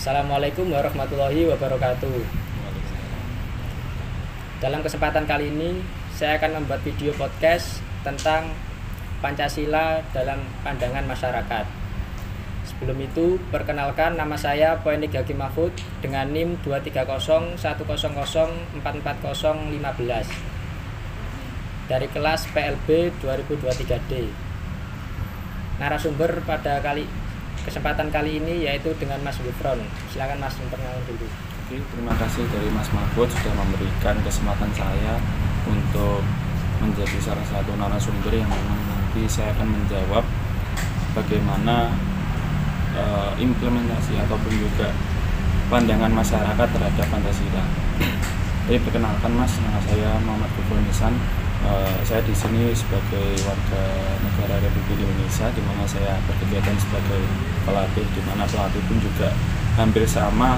Assalamualaikum warahmatullahi wabarakatuh. Dalam kesempatan kali ini saya akan membuat video podcast tentang Pancasila dalam pandangan masyarakat. Sebelum itu, perkenalkan, nama saya Poenik Hakim Mahfud dengan NIM 23010044015 dari kelas PLB 2023D. Narasumber pada kesempatan kali ini yaitu dengan Mas Gufron. Silakan Mas, memperkenalkan dulu. Oke, terima kasih dari Mas Mahfud sudah memberikan kesempatan saya untuk menjadi salah satu narasumber yang memang nanti saya akan menjawab bagaimana implementasi ataupun juga pandangan masyarakat terhadap Pancasila. Jadi perkenalkan Mas, nama saya Muhammad Gufron Ihsan. Saya di sini sebagai warga negara Republik Indonesia, di mana saya berkegiatan sebagai pelatih, di mana pelatih pun juga hampir sama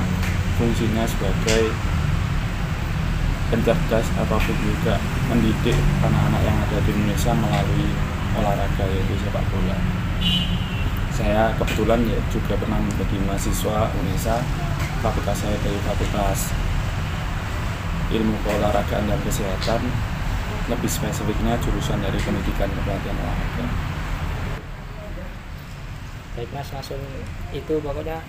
fungsinya sebagai pencerdas ataupun juga mendidik anak-anak yang ada di Indonesia melalui olahraga, yaitu sepak bola. Saya kebetulan juga pernah menjadi mahasiswa UNESA. Fakultas saya dari Fakultas Ilmu Keolahragaan dan Kesehatan, lebih spesifiknya jurusan dari pendidikan kepelatihan olahraga. Baik Mas, langsung itu pokoknya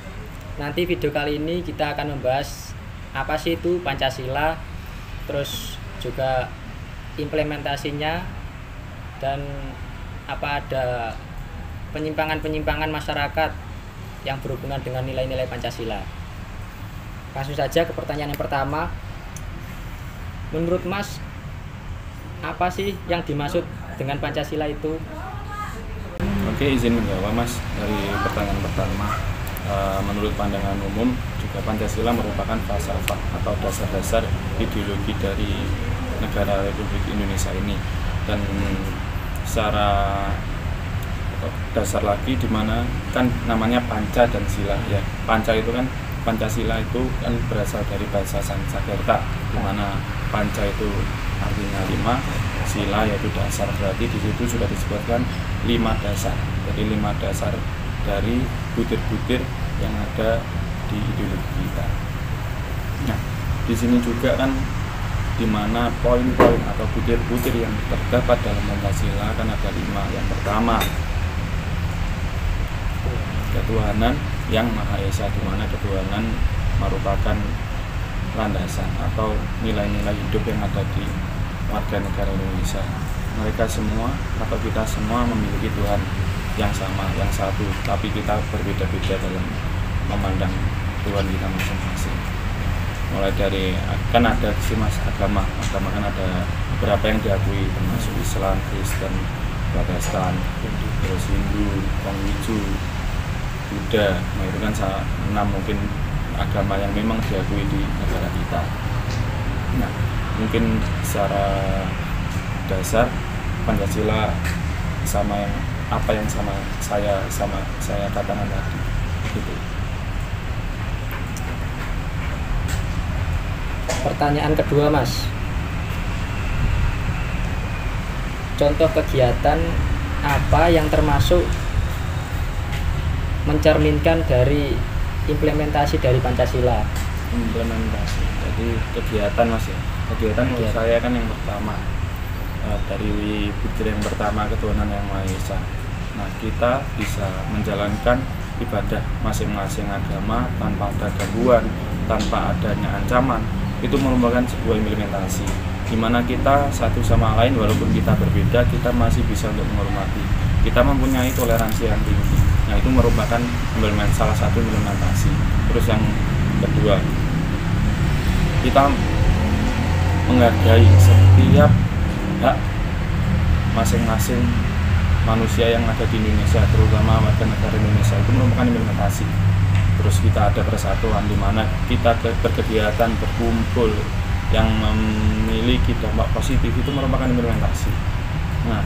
nanti video kali ini kita akan membahas apa sih itu Pancasila, terus juga implementasinya, dan apa ada penyimpangan-penyimpangan masyarakat yang berhubungan dengan nilai-nilai Pancasila. Langsung saja ke pertanyaan yang pertama. Menurut Mas, apa sih yang dimaksud dengan Pancasila itu? Oke, izin menjawab Mas dari pertanyaan pertama. Menurut pandangan umum juga Pancasila merupakan falsafah atau dasar-dasar ideologi dari negara Republik Indonesia ini, dan secara dasar lagi di mana kan namanya Panca dan Sila ya. Panca itu kan, Pancasila itu kan berasal dari bahasa Sanskerta, di mana Panca itu artinya 5, sila yaitu dasar, berarti di situ sudah disebutkan 5 dasar. Jadi 5 dasar dari butir-butir yang ada di ideologi kita. Nah, di sini juga kan di mana poin-poin atau butir-butir yang terdapat dalam Pancasila kan ada 5. Yang pertama, ketuhanan yang Maha Esa, di mana ketuhanan merupakan landasan atau nilai-nilai hidup yang ada di warga negara Indonesia. Mereka semua atau kita semua memiliki Tuhan yang sama, yang satu, tapi kita berbeda-beda dalam memandang Tuhan kita masing-masing. Mulai dari kan ada sih Mas agama kan ada beberapa yang diakui, termasuk Islam, Kristen, Protestan, terus Hindu, Konghucu, Buddha. Nah itu kan 6 mungkin agama yang memang diakui di negara kita. Nah, mungkin secara dasar Pancasila sama yang apa yang sama saya katakan tadi gitu. Pertanyaan kedua Mas, contoh kegiatan apa yang termasuk mencerminkan dari implementasi dari Pancasila? Implementasi, jadi kegiatan Mas ya. Kegiatan menurut saya kan yang pertama dari butir yang pertama, ketuhanan yang Maha Esa. Nah, kita bisa menjalankan ibadah masing-masing agama tanpa ada gangguan, tanpa adanya ancaman. Itu merupakan sebuah implementasi di mana kita satu sama lain walaupun kita berbeda, kita masih bisa untuk menghormati. Kita mempunyai toleransi yang tinggi. Nah, itu merupakan salah satu implementasi. Terus yang kedua, kita menghargai setiap hak masing-masing manusia yang ada di Indonesia, terutama warga negara Indonesia. Itu merupakan implementasi. Terus kita ada persatuan di mana kita berkegiatan, berkumpul yang memiliki dampak positif, itu merupakan implementasi. Nah,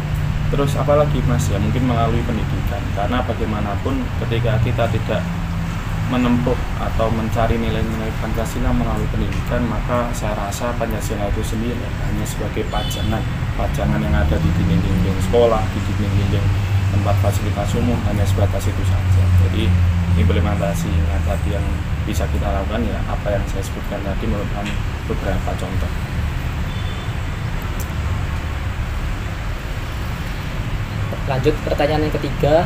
terus apalagi Mas ya, mungkin melalui pendidikan, karena bagaimanapun ketika kita tidak menempuh atau mencari nilai-nilai Pancasila melalui pendidikan, maka saya rasa Pancasila itu sendiri hanya sebagai pajangan yang ada di dinding-dinding sekolah, di dinding-dinding tempat fasilitas umum, hanya sebatas itu saja. Jadi implementasinya tadi yang bisa kita lakukan ya apa yang saya sebutkan tadi merupakan beberapa contoh. Lanjut pertanyaan yang ketiga.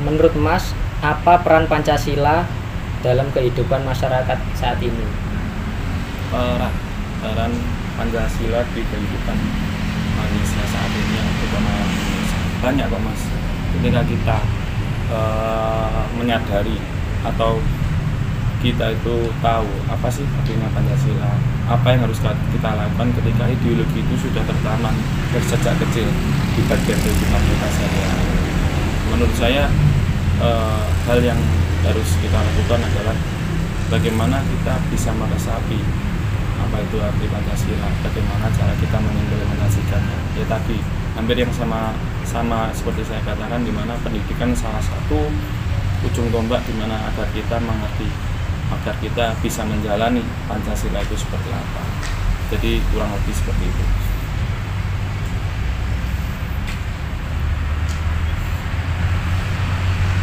Menurut Mas, apa peran Pancasila dalam kehidupan masyarakat saat ini? Peran Pancasila di kehidupan manusia saat ini yang terutama Indonesia banyak kok Mas. Ketika kita menyadari atau kita itu tahu apa sih artinya Pancasila, apa yang harus kita lakukan ketika ideologi itu sudah tertanam dari sejak kecil di bagian kehidupan kita sehari-hari. Menurut saya hal yang harus kita lakukan adalah bagaimana kita bisa meresapi apa itu arti Pancasila, bagaimana cara kita mengimplementasikannya. Ya tadi hampir yang sama seperti saya katakan, di mana pendidikan salah satu ujung tombak di mana agar kita mengerti, agar kita bisa menjalani Pancasila itu seperti apa. Jadi kurang lebih seperti itu.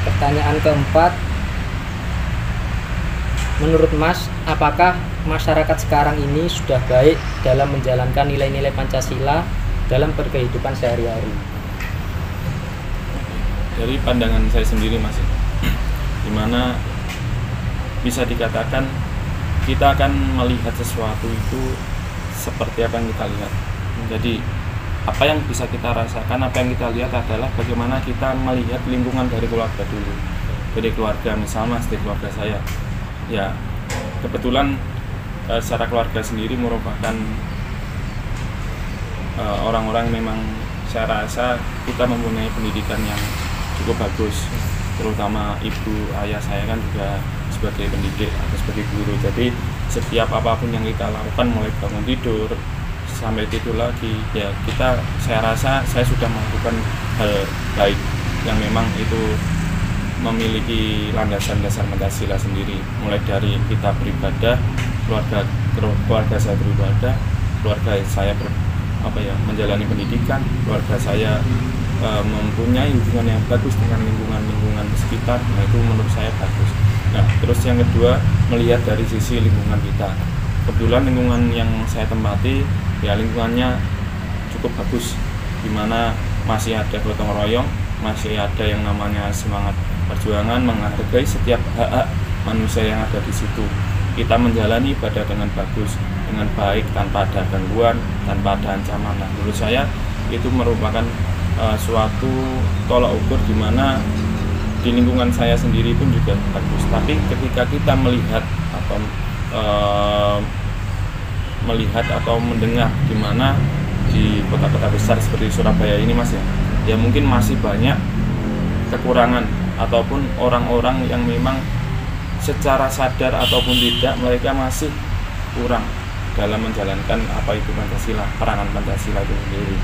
Pertanyaan keempat, menurut Mas, apakah masyarakat sekarang ini sudah baik dalam menjalankan nilai-nilai Pancasila dalam berkehidupan sehari-hari? Dari pandangan saya sendiri Mas, dimana bisa dikatakan kita akan melihat sesuatu itu seperti apa yang kita lihat. Jadi apa yang bisa kita rasakan, apa yang kita lihat adalah bagaimana kita melihat lingkungan dari keluarga dulu. Dari keluarga, misalnya dari keluarga saya, ya kebetulan secara keluarga sendiri merupakan orang-orang memang saya rasa kita mempunyai pendidikan yang cukup bagus, terutama ibu ayah saya kan juga sebagai pendidik atau sebagai guru. Jadi setiap apapun yang kita lakukan, mulai bangun tidur sampai tidur lagi, ya saya rasa saya sudah melakukan hal baik yang memang itu memiliki landasan dasar Pancasila sendiri. Mulai dari kita beribadah, keluarga saya beribadah, keluarga saya menjalani pendidikan, keluarga saya mempunyai hubungan yang bagus dengan lingkungan sekitar. Nah itu menurut saya bagus. Nah terus yang kedua, melihat dari sisi lingkungan kita. Kebetulan lingkungan yang saya tempati ya lingkungannya cukup bagus, dimana masih ada gotong royong, masih ada yang namanya semangat perjuangan, menghargai setiap hak manusia yang ada di situ. Kita menjalani ibadah dengan bagus, dengan baik, tanpa ada gangguan, tanpa ada ancaman. Nah, menurut saya itu merupakan suatu tolak ukur di mana di lingkungan saya sendiri pun juga bagus. Tapi ketika kita melihat atau mendengar di mana di kota-kota besar seperti Surabaya ini Mas ya mungkin masih banyak kekurangan ataupun orang-orang yang memang secara sadar ataupun tidak mereka masih kurang dalam menjalankan apa itu Pancasila, peranan Pancasila itu sendiri.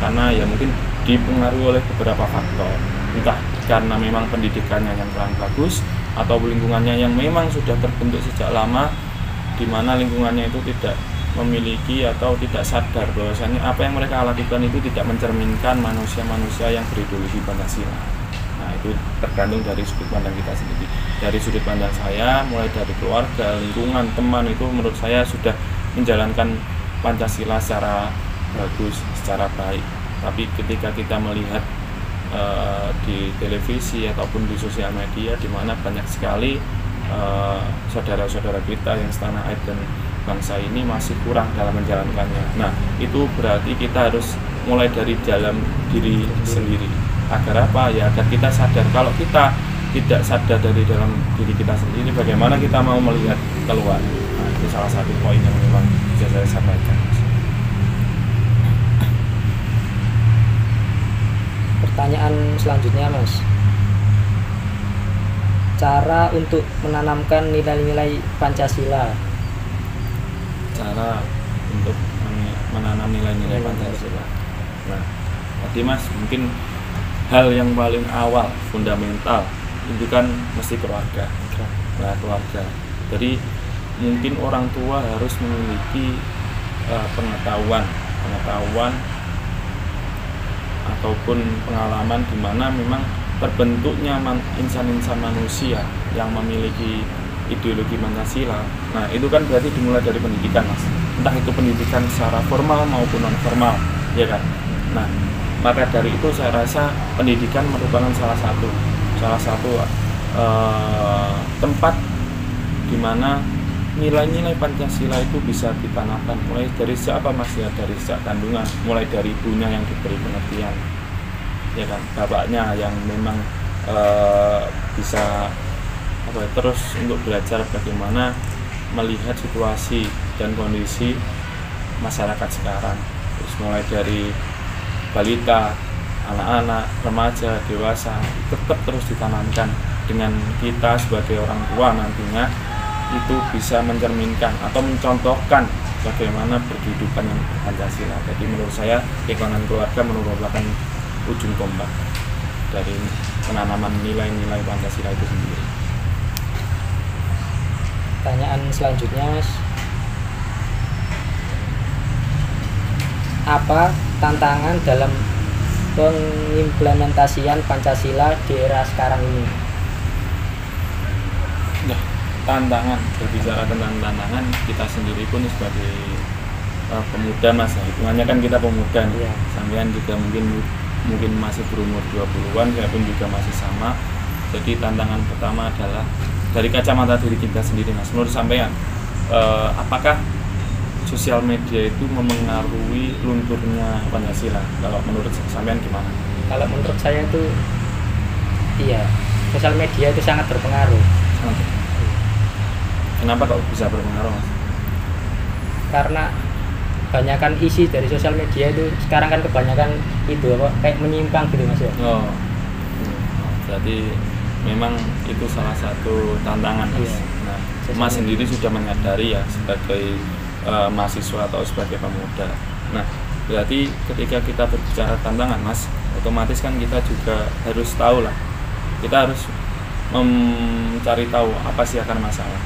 Karena ya mungkin dipengaruhi oleh beberapa faktor, entah karena memang pendidikannya yang kurang bagus atau lingkungannya yang memang sudah terbentuk sejak lama, di mana lingkungannya itu tidak memiliki atau tidak sadar bahwasanya apa yang mereka lakukan itu tidak mencerminkan manusia-manusia yang berideologi Pancasila. Nah itu tergantung dari sudut pandang kita sendiri. Dari sudut pandang saya, mulai dari keluarga, lingkungan, teman, itu menurut saya sudah menjalankan Pancasila secara bagus, secara baik. Tapi ketika kita melihat di televisi ataupun di sosial media, di mana banyak sekali saudara-saudara kita yang setanah air dan bangsa ini masih kurang dalam menjalankannya. Nah itu berarti kita harus mulai dari dalam diri sendiri. Agar apa? Ya agar kita sadar. Kalau kita tidak sadar dari dalam diri kita sendiri, bagaimana kita mau melihat keluar? Nah itu salah satu poin yang memang bisa saya sampaikan. Pertanyaan selanjutnya Mas, cara untuk menanamkan nilai-nilai Pancasila. Cara untuk menanam nilai-nilai Pancasila. Nah tadi Mas, mungkin hal yang paling awal, fundamental itu kan mesti keluarga. Nah keluarga, jadi mungkin orang tua harus memiliki pengetahuan ataupun pengalaman di mana memang terbentuknya insan-insan manusia yang memiliki ideologi Pancasila. Nah, itu kan berarti dimulai dari pendidikan, Mas. Entah itu pendidikan secara formal maupun non formal, ya kan. Nah, maka dari itu saya rasa pendidikan merupakan salah satu tempat di mana nilai-nilai Pancasila itu bisa ditanamkan mulai dari sejak apa, Mas, ya, dari sejak kandungan, mulai dari ibunya yang diberi pengertian, ya kan, bapaknya yang memang bisa terus untuk belajar bagaimana melihat situasi dan kondisi masyarakat sekarang. Terus mulai dari balita, anak-anak, remaja, dewasa, tetap terus ditanamkan dengan kita sebagai orang tua nantinya itu bisa mencerminkan atau mencontohkan bagaimana berkehidupan yang Pancasila. Jadi menurut saya lingkungan keluarga merupakan ujung tombak dari penanaman nilai-nilai Pancasila itu sendiri. Pertanyaan selanjutnya, Mas, apa tantangan dalam pengimplementasian Pancasila di era sekarang ini? Nah, tantangan, berbicara tentang tantangan, kita sendiri pun sebagai pemuda, Mas, hitungannya kan kita pemuda nih. Iya. Sampean juga mungkin masih berumur 20-an, saya pun juga masih sama. Jadi tantangan pertama adalah dari kacamata diri kita sendiri, Mas. Menurut sampean, apakah sosial media itu memengaruhi lunturnya Pancasila? Kalau menurut sampean gimana? Kalau menurut saya itu iya, sosial media itu sangat berpengaruh. Kenapa kok bisa berpengaruh, Mas? Karena kebanyakan isi dari sosial media itu sekarang kan kebanyakan itu kayak menyimpang gitu, Mas, ya. Oh, jadi memang itu salah satu tantangan, Mas. Iya. Nah, Mas sendiri sudah menyadari ya sebagai mahasiswa atau sebagai pemuda. Nah, berarti ketika kita berbicara tantangan, Mas, otomatis kan kita juga harus tahu lah. Kita harus mencari tahu apa sih akar masalah.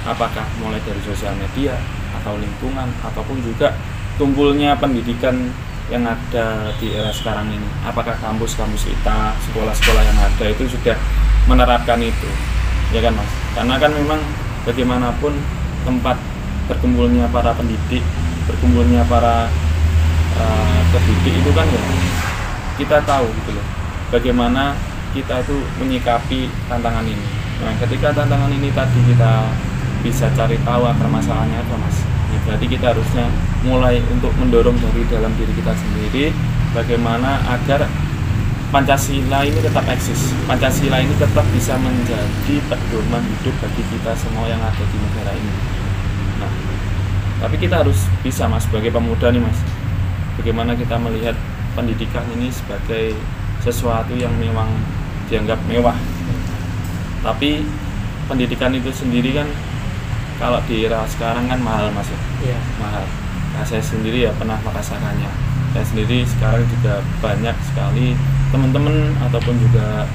Apakah mulai dari sosial media atau lingkungan ataupun juga tumbuhnya pendidikan yang ada di era sekarang ini. Apakah kampus-kampus kita, sekolah-sekolah yang ada itu sudah menerapkan itu, ya kan, Mas? Karena kan memang bagaimanapun tempat berkumpulnya para pendidik, berkumpulnya para pendidik itu kan ya kita tahu gitu loh, bagaimana kita itu menyikapi tantangan ini. Nah, ketika tantangan ini tadi kita bisa cari tahu akar masalahnya apa, Mas, ya berarti kita harusnya mulai untuk mendorong dari dalam diri kita sendiri bagaimana agar Pancasila ini tetap eksis, Pancasila ini tetap bisa menjadi pedoman hidup bagi kita semua yang ada di negara ini. Nah, tapi kita harus bisa, Mas, sebagai pemuda nih, Mas, bagaimana kita melihat pendidikan ini sebagai sesuatu yang memang dianggap mewah. Tapi pendidikan itu sendiri kan kalau di era sekarang kan mahal, Mas. Iya. Mahal. Nah, saya sendiri ya pernah merasakannya. Saya sendiri sekarang juga banyak sekali teman-teman ataupun juga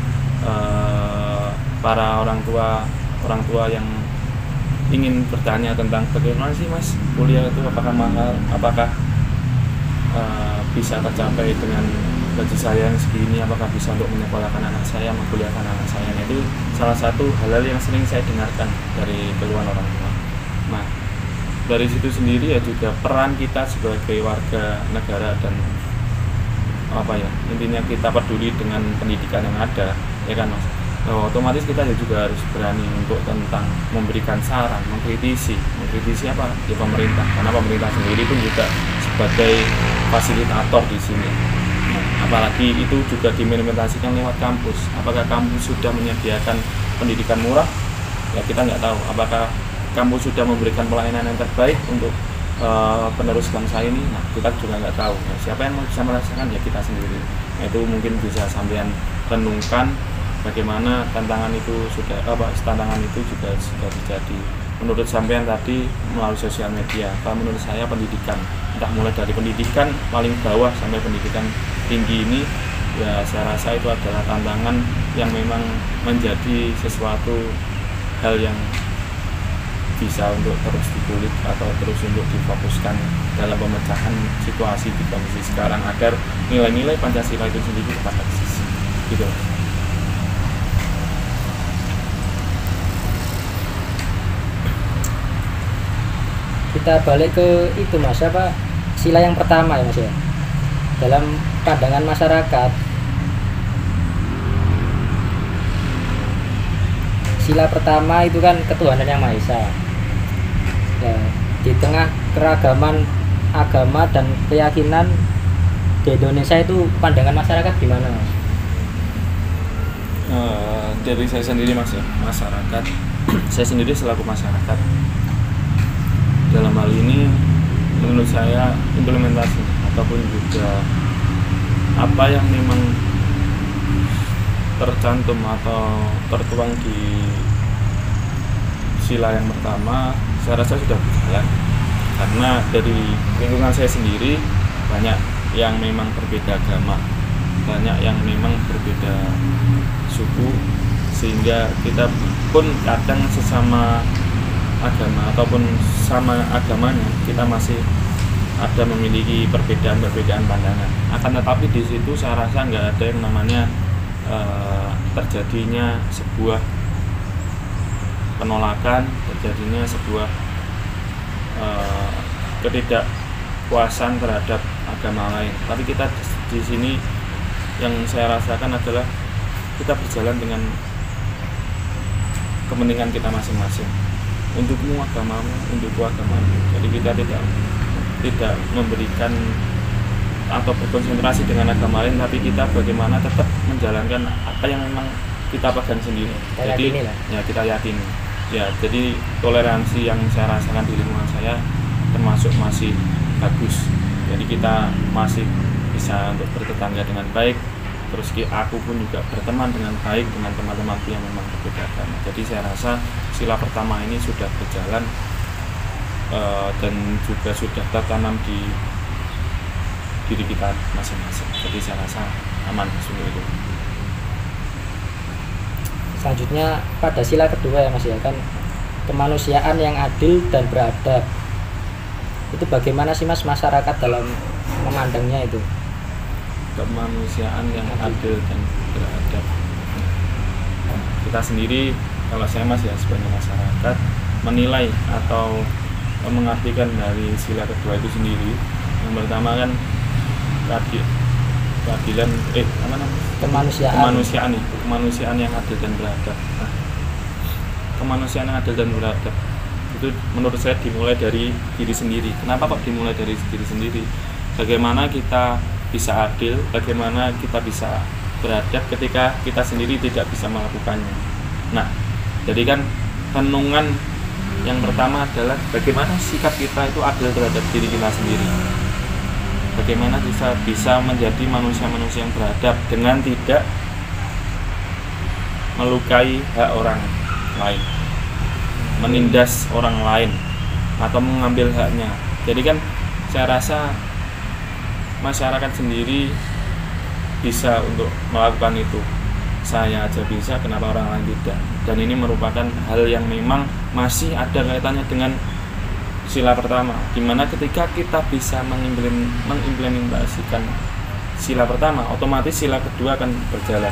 para orang tua yang ingin bertanya tentang bagaimana sih, Mas, kuliah itu apakah mahal, apakah bisa tercapai dengan gaji saya yang segini, apakah bisa untuk menyekolahkan anak saya, mengkuliahkan anak saya. Nah, itu salah satu hal-hal yang sering saya dengarkan dari keluhan orang tua. Nah, dari situ sendiri ya juga peran kita sebagai warga negara dan intinya kita peduli dengan pendidikan yang ada, ya kan, Mas. Nah, otomatis kita juga harus berani untuk tentang memberikan saran, mengkritisi apa ya pemerintah, karena pemerintah sendiri pun juga sebagai fasilitator di sini. Nah, apalagi itu juga diimplementasikan lewat kampus. Apakah kampus sudah menyediakan pendidikan murah? Ya kita nggak tahu. Apakah kampus sudah memberikan pelayanan yang terbaik untuk penerus bangsa ini? Nah, kita juga nggak tahu. Nah, siapa yang bisa merasakan? Ya kita sendiri. Nah, itu mungkin bisa sampean renungkan bagaimana tantangan itu tantangan itu juga sudah terjadi. Menurut sampean tadi melalui sosial media, kalau menurut saya pendidikan, entah mulai dari pendidikan paling bawah sampai pendidikan tinggi ini, ya saya rasa itu adalah tantangan yang memang menjadi sesuatu hal yang bisa untuk terus dikulik atau terus untuk difokuskan dalam pemecahan situasi di kondisi sekarang agar nilai-nilai Pancasila itu sendiri tetap eksis, gitu. kita balik ke itu Mas, apa sila yang pertama ya Mas ya, dalam pandangan masyarakat sila pertama itu kan ketuhanan yang Maha Esa ya, di tengah keragaman agama dan keyakinan di Indonesia itu pandangan masyarakat gimana Mas? Dari saya sendiri Mas ya, masyarakat saya sendiri selaku masyarakat dalam hal ini menurut saya implementasi ataupun juga apa yang memang tercantum atau tertuang di sila yang pertama saya rasa sudah berjalan, karena dari lingkungan saya sendiri banyak yang memang berbeda agama, banyak yang memang berbeda suku, sehingga kita pun kadang sesama agama ataupun sama agamanya kita masih ada memiliki perbedaan pandangan. Akan tetapi di situ saya rasa nggak ada yang namanya terjadinya sebuah penolakan, terjadinya sebuah ketidakpuasan terhadap agama lain. Tapi kita di sini yang saya rasakan adalah kita berjalan dengan kepentingan kita masing-masing. Untukmu agamamu, untukku agamamu. Jadi kita tidak memberikan atau berkonsentrasi dengan agama lain, tapi kita bagaimana tetap menjalankan apa yang memang kita pegang sendiri. Kita yakini. Ya, jadi toleransi yang saya rasakan di lingkungan saya termasuk masih bagus. Jadi kita masih bisa untuk bertetangga dengan baik. Terus aku pun juga berteman dengan baik dengan teman-temanku yang memang berbeda agama. Jadi saya rasa sila pertama ini sudah berjalan dan juga sudah tertanam di diri kita masing-masing. Jadi saya rasa aman untuk itu. Selanjutnya pada sila kedua ya Mas ya, kan kemanusiaan yang adil dan beradab. Itu bagaimana sih Mas masyarakat dalam memandangnya itu? Kemanusiaan yang adil dan beradab. Kita sendiri, kalau saya Mas ya sebagai masyarakat menilai atau mengartikan dari sila kedua itu sendiri, yang pertama kan keadilan kemanusiaan yang adil dan beradab. Nah, kemanusiaan yang adil dan beradab itu menurut saya dimulai dari diri sendiri. Kenapa kok dimulai dari diri sendiri? Bagaimana kita bisa adil, bagaimana kita bisa beradab ketika kita sendiri tidak bisa melakukannya. Nah, jadi kan renungan yang pertama adalah bagaimana sikap kita itu adil terhadap diri kita sendiri. Bagaimana bisa menjadi manusia-manusia yang beradab dengan tidak melukai hak orang lain, menindas orang lain atau mengambil haknya. Jadi kan saya rasa masyarakat sendiri bisa untuk melakukan itu. Saya aja bisa, kenapa orang lain tidak? Dan ini merupakan hal yang memang masih ada kaitannya dengan sila pertama, dimana ketika kita bisa mengimplementasikan sila pertama, otomatis sila kedua akan berjalan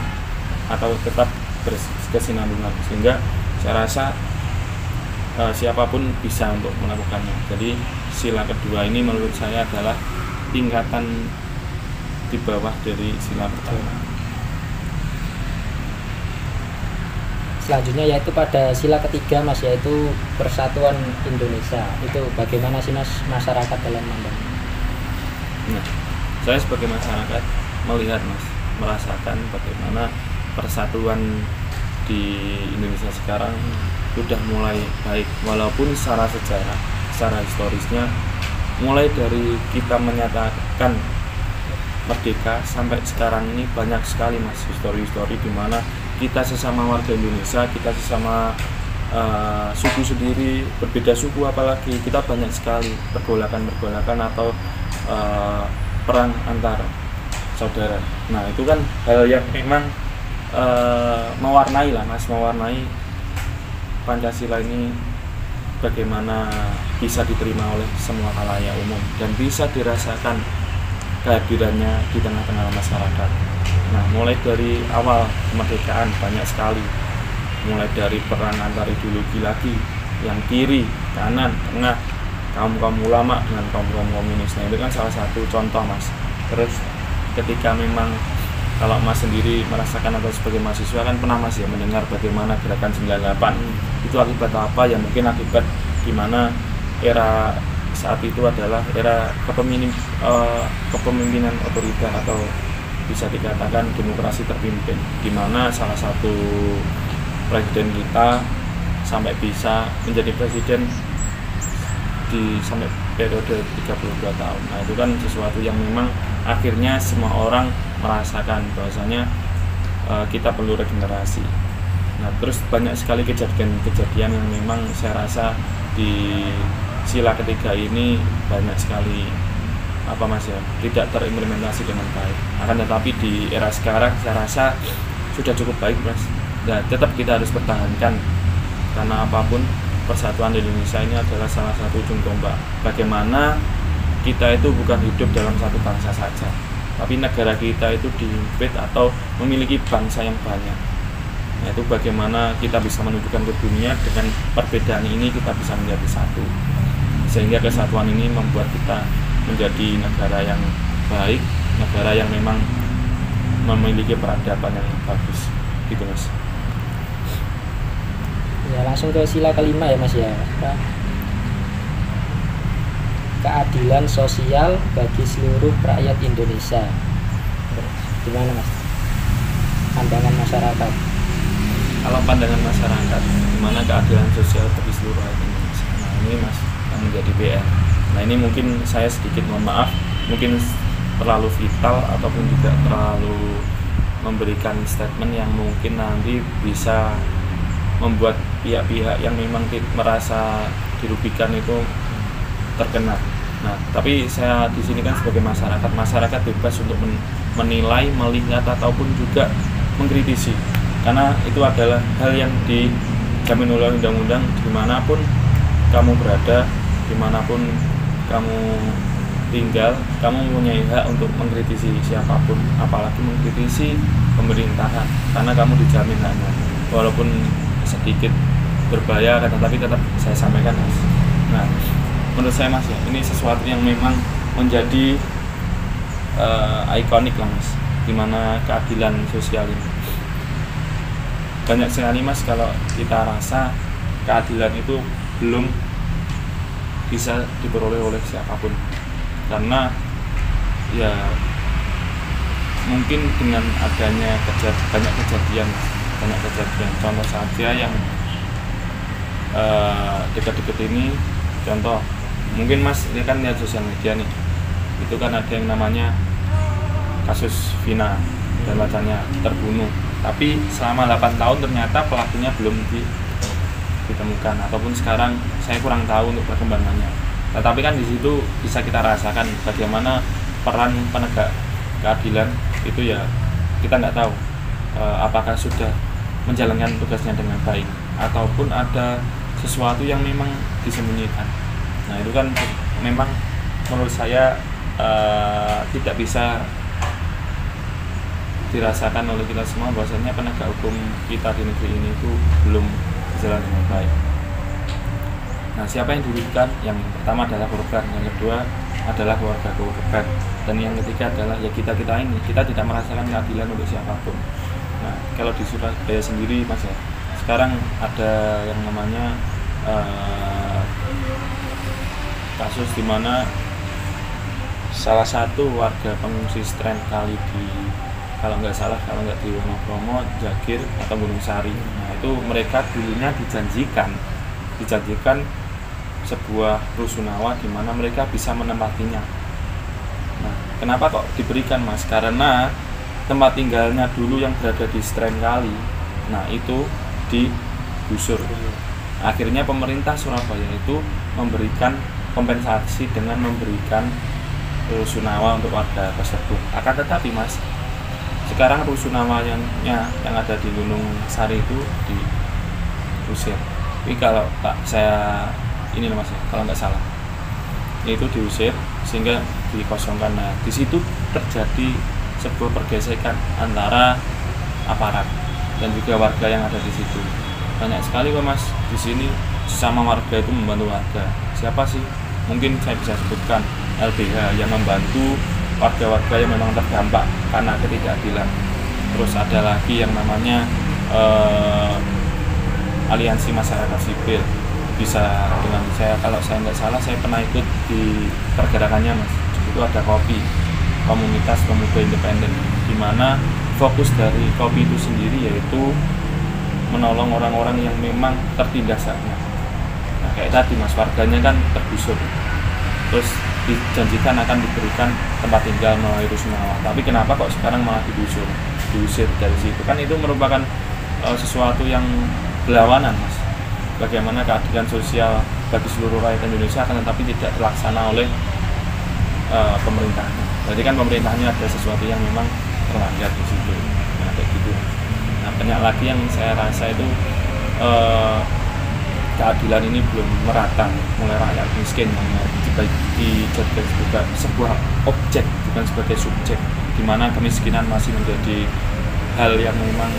atau tetap berkesinambungan, sehingga saya rasa siapapun bisa untuk melakukannya. Jadi sila kedua ini menurut saya adalah tingkatan di bawah dari sila pertama. Selanjutnya yaitu pada sila ketiga Mas, yaitu Persatuan Indonesia. Itu bagaimana sih Mas masyarakat dalam memandang? Nah, saya sebagai masyarakat melihat Mas, merasakan bagaimana persatuan di Indonesia sekarang sudah mulai baik, walaupun secara sejarah, secara historisnya mulai dari kita menyatakan merdeka sampai sekarang ini banyak sekali Mas histori-histori di mana kita sesama warga Indonesia, kita sesama suku sendiri, berbeda suku apalagi, kita banyak sekali pergolakan atau perang antar saudara. Nah, itu kan hal yang memang mewarnai lah Mas, mewarnai Pancasila ini bagaimana bisa diterima oleh semua khalayak umum dan bisa dirasakan kehadirannya di tengah-tengah masyarakat. Nah, mulai dari awal kemerdekaan banyak sekali, mulai dari perang antar ideologi lagi, yang kiri, kanan, tengah, kaum ulama dengan kaum komunis. Nah itu kan salah satu contoh mas. Terus ketika memang kalau mas sendiri merasakan atau sebagai mahasiswa kan pernah mas ya mendengar bagaimana gerakan 98 itu akibat apa ya, mungkin akibat gimana era saat itu adalah era kepemimpinan otoriter atau bisa dikatakan demokrasi terpimpin, di mana salah satu presiden kita sampai bisa menjadi presiden sampai periode 32 tahun. Nah itu kan sesuatu yang memang akhirnya semua orang merasakan bahwasanya kita perlu regenerasi. Nah terus banyak sekali kejadian yang memang saya rasa di sila ketiga ini banyak sekali tidak terimplementasi dengan baik. Akan tetapi di era sekarang saya rasa sudah cukup baik mas. Dan tetap kita harus pertahankan, karena apapun persatuan Indonesia ini adalah salah satu ujung tombak. Bagaimana kita itu bukan hidup dalam satu bangsa saja, tapi negara kita itu dihimpit atau memiliki bangsa yang banyak. Yaitu bagaimana kita bisa menunjukkan ke dunia dengan perbedaan ini kita bisa menjadi satu, sehingga kesatuan ini membuat kita menjadi negara yang baik, negara yang memang memiliki peradaban yang bagus, gitu mas. Ya langsung ke sila kelima ya mas ya, keadilan sosial bagi seluruh rakyat Indonesia. Gimana mas pandangan masyarakat? Kalau pandangan masyarakat, gimana keadilan sosial bagi seluruh rakyat Indonesia? Nah ini mas yang menjadi PR. Nah ini mungkin saya sedikit mohon maaf, mungkin terlalu vital ataupun juga terlalu memberikan statement yang mungkin nanti bisa membuat pihak-pihak yang memang merasa dirugikan itu terkena. Nah, tapi saya di sini kan sebagai masyarakat bebas untuk menilai, melihat ataupun juga mengkritisi, karena itu adalah hal yang dijamin oleh undang-undang. Dimanapun kamu berada, dimanapun kamu tinggal, kamu mempunyai hak untuk mengkritisi siapapun, apalagi mengkritisi pemerintahan, karena kamu dijamin haknya, walaupun sedikit berbahaya, tetapi tetap saya sampaikan mas. Nah menurut saya mas ya, ini sesuatu yang memang menjadi ikonik lah mas, dimana keadilan sosial ini banyak sekali mas. Kalau kita rasa keadilan itu belum bisa diperoleh oleh siapapun, karena ya mungkin dengan adanya banyak kejadian, contoh saja yang dekat-dekat ini. Contoh mungkin mas ini kan lihat sosial media nih, itu kan ada yang namanya kasus Vina dan wacanya terbunuh, tapi selama 8 tahun ternyata pelakunya belum ditemukan, ataupun sekarang saya kurang tahu untuk perkembangannya. Tetapi kan di situ bisa kita rasakan bagaimana peran penegak keadilan itu ya, kita nggak tahu apakah sudah menjalankan tugasnya dengan baik ataupun ada sesuatu yang memang disembunyikan. Nah itu kan memang menurut saya tidak bisa dirasakan oleh kita semua, bahwasanya penegak hukum kita di negeri ini itu belum berjalan dengan baik. Nah siapa yang dirugikan? Yang pertama adalah korban, yang kedua adalah keluarga korban, dan yang ketiga adalah ya kita ini. Kita tidak merasakan keadilan untuk siapapun. Nah kalau di Surabaya sendiri mas ya, sekarang ada yang namanya kasus di mana salah satu warga pengungsi Stren Kali kalau nggak di Wonokromo, Jagir atau Gunung Sari. Nah itu mereka dulunya dijanjikan sebuah rusunawa di mana mereka bisa menempatinya. Nah kenapa kok diberikan mas? Karena tempat tinggalnya dulu yang berada di Stren Kali, nah itu digusur. Akhirnya pemerintah Surabaya itu memberikan kompensasi dengan memberikan rusunawa untuk warga tersebut. Akan tetapi mas, sekarang rusunawa yang ada di Gunung Sari itu diusir. Tapi kalau saya ini mas ya, kalau nggak salah itu diusir sehingga dikosongkan. Nah di situ terjadi sebuah pergesekan antara aparat dan juga warga yang ada di situ. Banyak sekali kok mas di sini, sama warga itu membantu warga. Siapa sih mungkin saya bisa sebutkan LBH yang membantu warga-warga yang memang terdampak karena ketidakadilan. Terus ada lagi yang namanya aliansi masyarakat sipil. Bisa dengan saya, kalau saya nggak salah saya pernah ikut di pergerakannya Mas. Itu ada kopi, komunitas pemuda independen, di mana fokus dari kopi itu sendiri yaitu menolong orang-orang yang memang tertindasnya. Nah, kayak tadi Mas, warganya kan tergusur, terus dijanjikan akan diberikan tempat tinggal melalui rusunawa, tapi kenapa kok sekarang malah diusir dari situ? Kan itu merupakan sesuatu yang berlawanan Mas. Bagaimana keadilan sosial bagi seluruh rakyat Indonesia akan tetapi tidak terlaksana oleh pemerintahnya. Jadi kan pemerintahnya ada sesuatu yang memang terlanggar di situ. Nah, kayak gitu. Nah, banyak lagi yang saya rasa itu keadilan ini belum merata, mulai rakyat miskin yang dijadikan sebagai sebuah objek, bukan sebagai subjek, di mana kemiskinan masih menjadi hal yang memang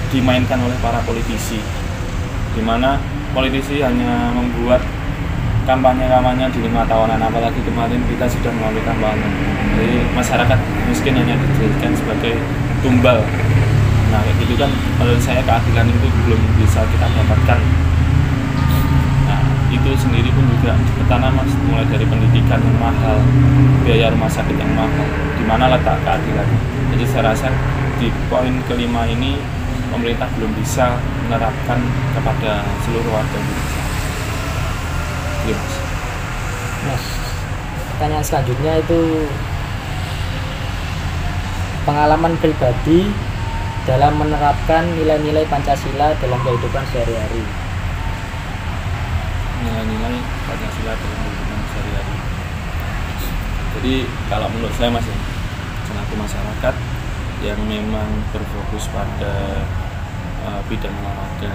dimainkan oleh para politisi, di mana politisi hanya membuat kampanye-kampanye di 5 tahunan, apalagi kemarin kita sudah melalui kampanye. Jadi masyarakat miskin hanya dijadikan sebagai tumbal. Nah, kayak gitu kan menurut saya keadilan itu belum bisa kita dapatkan. Nah, itu sendiri pun juga petana Mas, mulai dari pendidikan yang mahal, biaya rumah sakit yang mahal, di mana letak keadilan. Jadi saya rasa di poin kelima ini pemerintah belum bisa menerapkan kepada seluruh warga Indonesia. Iya Mas, pertanyaan selanjutnya itu pengalaman pribadi dalam menerapkan nilai-nilai Pancasila dalam kehidupan sehari-hari. Nilai-nilai Pancasila dalam kehidupan sehari-hari. Jadi kalau menurut saya Mas, selaku masyarakat yang memang berfokus pada bidang olahraga,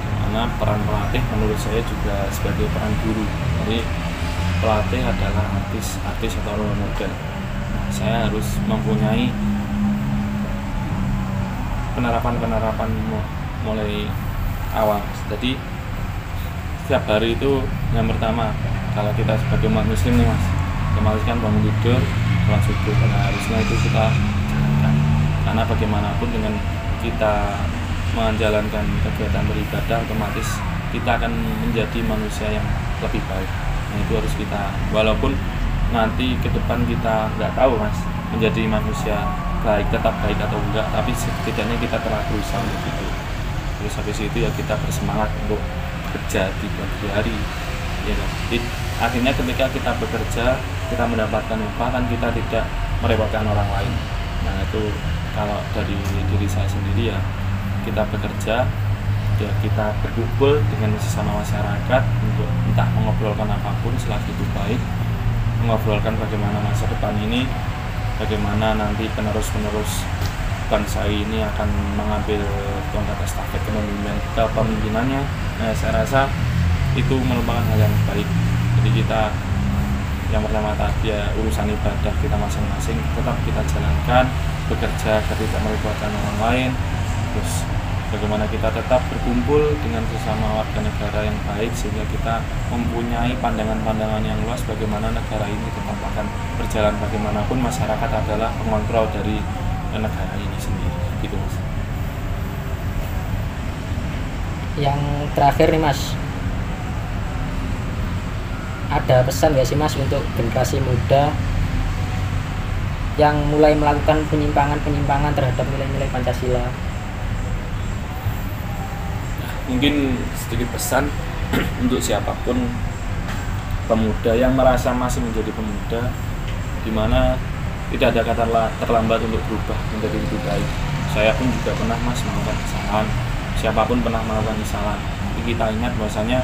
dimana peran pelatih menurut saya juga sebagai peran guru. Jadi pelatih adalah artis atau role model. Nah, saya harus mempunyai penerapan mulai awal. Jadi setiap hari itu yang pertama, kalau kita sebagai umat muslim nih Mas, otomatis kan bangun tidur, sholat subuh, karena harusnya itu kita jalankan. Karena bagaimanapun dengan kita menjalankan kegiatan beribadah, otomatis kita akan menjadi manusia yang lebih baik. Nah, itu harus kita, walaupun nanti ke depan kita nggak tahu Mas, menjadi manusia baik, tetap baik atau enggak, tapi setidaknya kita telah berusaha untuk itu. Terus habis itu ya kita bersemangat untuk bekerja di pagi hari, ya kan? Akhirnya ketika kita bekerja, kita mendapatkan upah, kan kita tidak merepotkan orang lain. Nah, itu kalau dari diri saya sendiri ya, kita bekerja, ya kita berkumpul dengan sesama masyarakat untuk entah mengobrolkan apapun selagi itu baik, mengobrolkan bagaimana masa depan ini, bagaimana nanti penerus bangsa ini akan mengambil tongkat estafet kepemimpinannya. Nah, saya rasa itu merupakan hal yang baik. Jadi kita yang pertama tadi ya, urusan ibadah kita masing-masing tetap kita jalankan, bekerja tidak merepotkan orang lain. Terus bagaimana kita tetap berkumpul dengan sesama warga negara yang baik, sehingga kita mempunyai pandangan-pandangan yang luas bagaimana negara ini tetap akan berjalan. Bagaimanapun masyarakat adalah pengontrol dari negara ini sendiri, gitu Mas. Yang terakhir nih Mas, ada pesan nggak sih Mas untuk generasi muda yang mulai melakukan penyimpangan terhadap nilai-nilai Pancasila? Mungkin sedikit pesan untuk siapapun pemuda yang merasa masih menjadi pemuda, di mana tidak ada kata terlambat untuk berubah menjadi lebih baik. Saya pun juga pernah Mas melakukan kesalahan, siapapun pernah melakukan kesalahan. Tapi kita ingat bahwasanya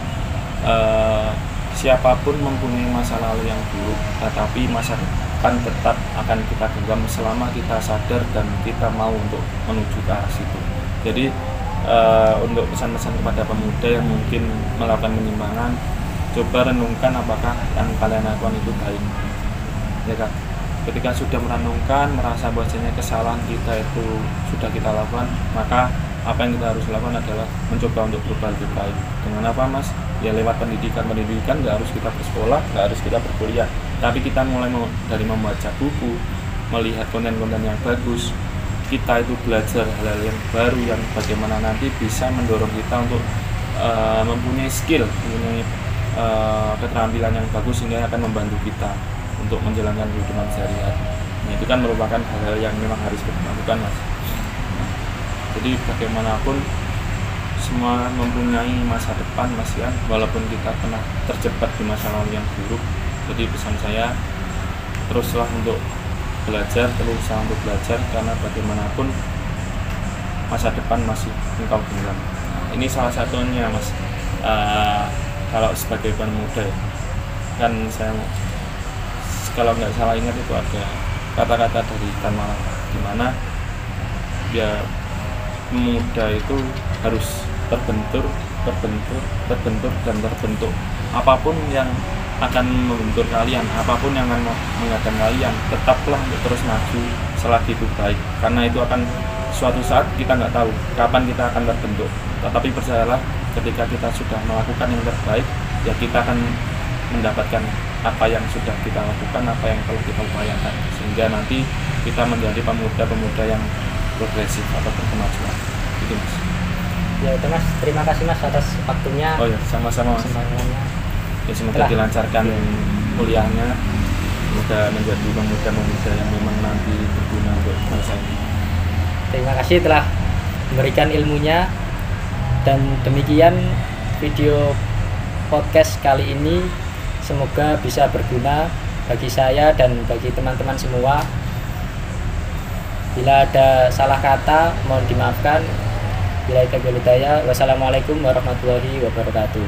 siapapun mempunyai masa lalu yang buruk, tetapi masa depan tetap akan kita genggam selama kita sadar dan kita mau untuk menuju ke arah situ. Jadi untuk pesan-pesan kepada pemuda yang mungkin melakukan penyimpangan, coba renungkan apakah yang kalian lakukan itu baik, ya kan? Ketika sudah merenungkan, merasa bahwasanya kesalahan kita itu sudah kita lakukan, maka apa yang kita harus lakukan adalah mencoba untuk berubah lebih baik. Dengan apa Mas? Ya lewat pendidikan nggak harus kita bersekolah, nggak harus kita berkuliah, tapi kita mulai dari membaca buku, melihat konten-konten yang bagus, kita itu belajar hal-hal yang baru yang bagaimana nanti bisa mendorong kita untuk mempunyai skill, mempunyai keterampilan yang bagus sehingga akan membantu kita untuk menjalankan kehidupan sehari-hari. Nah, itu kan merupakan hal-hal yang memang harus kita lakukan Mas. Jadi bagaimanapun semua mempunyai masa depan Mas ya, walaupun kita pernah terjebak di masa lalu yang buruk. Jadi pesan saya, teruslah untuk belajar, berusaha untuk belajar, karena bagaimanapun masa depan masih engkau genggam. Ini salah satunya Mas, kalau sebagai pemuda ya, kan saya kalau nggak salah ingat itu ada kata-kata dari Tan Malaka, di mana ya pemuda itu harus terbentur dan terbentuk. Apapun yang akan membentur kalian, apapun yang akan mengadang kalian, tetaplah untuk terus maju selagi itu baik, karena itu akan suatu saat kita nggak tahu kapan kita akan terbentuk. Tetapi percayalah, ketika kita sudah melakukan yang terbaik, ya kita akan mendapatkan apa yang sudah kita lakukan, apa yang telah kita upayakan, sehingga nanti kita menjadi pemuda-pemuda yang progresif atau berkemajuan. Itu Mas. Ya itu Mas, terima kasih Mas atas waktunya. Oh ya, sama-sama Mas. Ya, semoga dilancarkan kuliahnya, semoga menjadi pemuda-pemuda yang memang nanti berguna untuk bangsa ini. Terima kasih telah memberikan ilmunya, dan demikian video podcast kali ini, semoga bisa berguna bagi saya dan bagi teman-teman semua. Bila ada salah kata mohon dimaafkan. Wassalamualaikum warahmatullahi wabarakatuh.